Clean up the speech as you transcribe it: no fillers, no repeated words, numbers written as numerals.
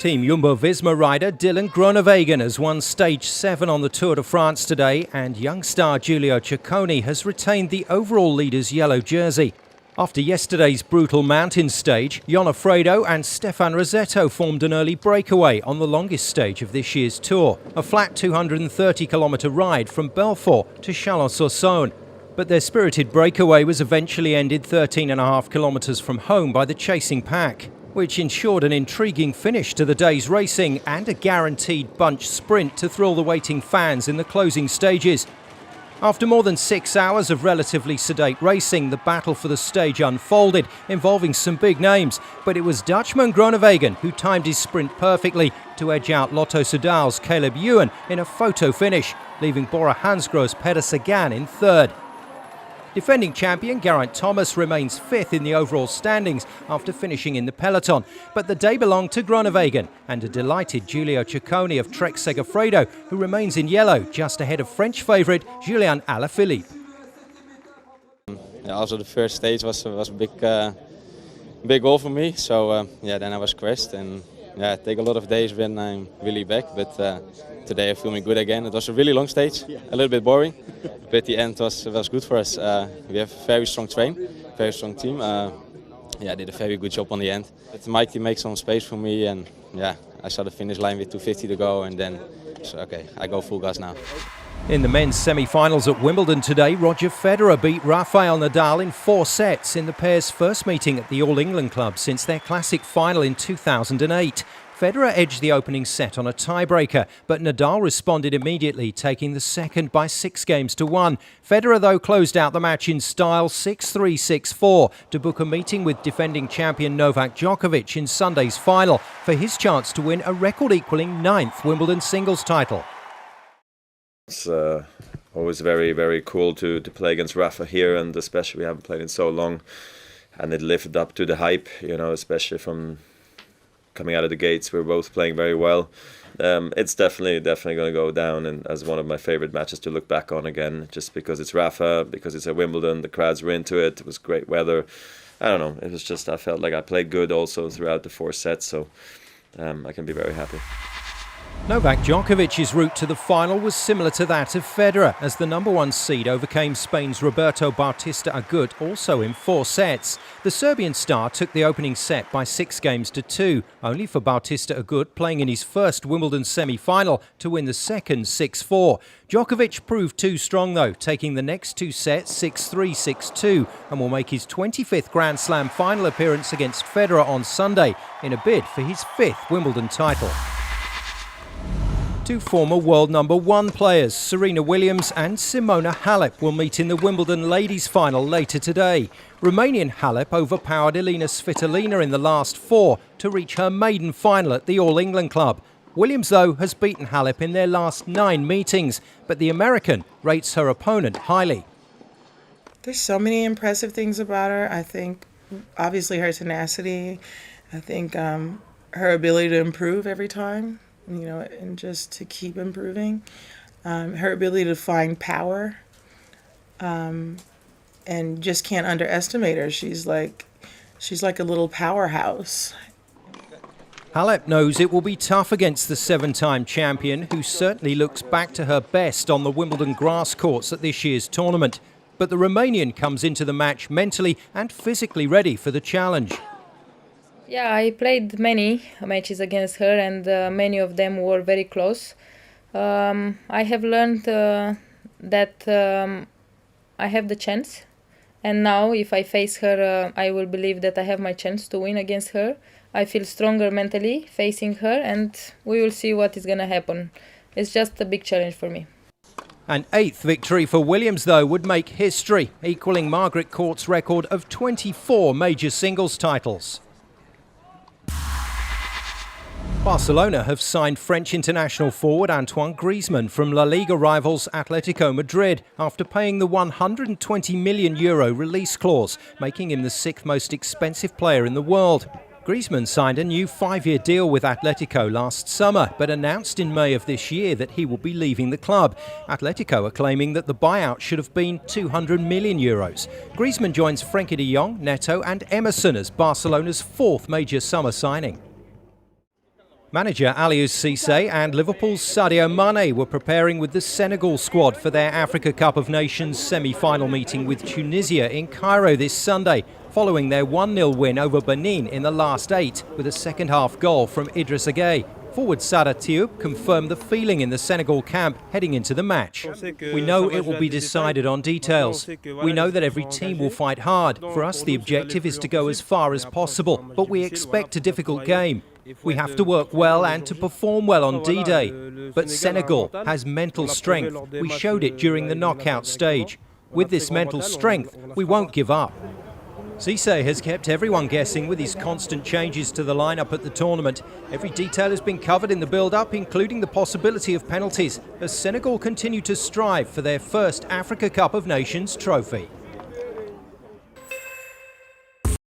Team Jumbo-Visma rider Dylan Groenewegen has won Stage 7 on the Tour de France today, and young star Giulio Ciccone has retained the overall leader's yellow jersey. After yesterday's brutal mountain stage, Jon Alfredo and Stefan Rossetto formed an early breakaway on the longest stage of this year's Tour, a flat 230-kilometre ride from Belfort to Chalon-sur-Saône. But their spirited breakaway was eventually ended 13.5 kilometres from home by the chasing pack, which ensured an intriguing finish to the day's racing and a guaranteed bunch sprint to thrill the waiting fans in the closing stages. After more than 6 hours of relatively sedate racing, the battle for the stage unfolded, involving some big names. But it was Dutchman Groenewegen who timed his sprint perfectly to edge out Lotto Soudal's Caleb Ewan in a photo finish, leaving Bora Hansgrohe's Peter Sagan in third. Defending champion Geraint Thomas remains fifth in the overall standings after finishing in the peloton. But the day belonged to Groenewegen and a delighted Giulio Ciccone of Trek Segafredo, who remains in yellow, just ahead of French favourite Julian Alaphilippe. Yeah, also the first stage was a big goal for me. So then I was crashed, and it takes a lot of days when I'm really back. But today I'm feeling good again. It was a really long stage, a little bit boring, but the end was good for us. We have a very strong train, very strong team. I did a very good job on the end. But Mikey made some space for me, and I saw the finish line with 2:50 to go, and then I go full gas now. In the men's semi-finals at Wimbledon today, Roger Federer beat Rafael Nadal in 4 sets in the pair's first meeting at the All England Club since their classic final in 2008. Federer edged the opening set on a tiebreaker, but Nadal responded immediately, taking the second by 6 games to 1. Federer, though, closed out the match in style 6-3, 6-4 to book a meeting with defending champion Novak Djokovic in Sunday's final for his chance to win a record-equalling 9th Wimbledon singles title. It's always very, very cool to play against Rafa here, and especially we haven't played in so long, and it lived up to the hype, especially from coming out of the gates. We're both playing very well. It's definitely going to go down and as one of my favorite matches to look back on again, just because it's Rafa, because it's at Wimbledon, the crowds were into it, it was great weather. I don't know, it was just, I felt like I played good also throughout the 4 sets, so I can be very happy. Novak Djokovic's route to the final was similar to that of Federer, as the #1 seed overcame Spain's Roberto Bautista Agut also in 4 sets. The Serbian star took the opening set by 6 games to 2, only for Bautista Agut, playing in his first Wimbledon semi-final, to win the second 6-4. Djokovic proved too strong though, taking the next 2 sets 6-3, 6-2, and will make his 25th Grand Slam final appearance against Federer on Sunday in a bid for his 5th Wimbledon title. 2 former world #1 players, Serena Williams and Simona Halep, will meet in the Wimbledon ladies final later today. Romanian Halep overpowered Elina Svitolina in the last 4 to reach her maiden final at the All England Club. Williams, though, has beaten Halep in their last 9 meetings, but the American rates her opponent highly. There's so many impressive things about her. I think, obviously, her tenacity. I think her ability to improve every time. And just to keep improving. Her ability to find power, and just can't underestimate her. She's like a little powerhouse. Halep knows it will be tough against the 7-time champion, who certainly looks back to her best on the Wimbledon grass courts at this year's tournament. But the Romanian comes into the match mentally and physically ready for the challenge. Yeah, I played many matches against her, and many of them were very close. I have learned that I have the chance, and now if I face her, I will believe that I have my chance to win against her. I feel stronger mentally facing her, and we will see what is going to happen. It's just a big challenge for me. An 8th victory for Williams, though, would make history, equalling Margaret Court's record of 24 major singles titles. Barcelona have signed French international forward Antoine Griezmann from La Liga rivals Atletico Madrid after paying the €120 million release clause, making him the 6th most expensive player in the world. Griezmann signed a new 5-year deal with Atletico last summer, but announced in May of this year that he will be leaving the club. Atletico are claiming that the buyout should have been €200 million. Griezmann joins Frenkie de Jong, Neto and Emerson as Barcelona's 4th major summer signing. Manager Aliou Cisse and Liverpool's Sadio Mane were preparing with the Senegal squad for their Africa Cup of Nations semi-final meeting with Tunisia in Cairo this Sunday, following their 1-0 win over Benin in the last 8 with a second-half goal from Idrissa Gueye. Forward Sada Thioub confirmed the feeling in the Senegal camp heading into the match. We know it will be decided on details. We know that every team will fight hard. For us, the objective is to go as far as possible, but we expect a difficult game. We have to work well and to perform well on D-Day. But Senegal has mental strength. We showed it during the knockout stage. With this mental strength, we won't give up. Cisse has kept everyone guessing with his constant changes to the lineup at the tournament. Every detail has been covered in the build-up, including the possibility of penalties, as Senegal continue to strive for their first Africa Cup of Nations trophy.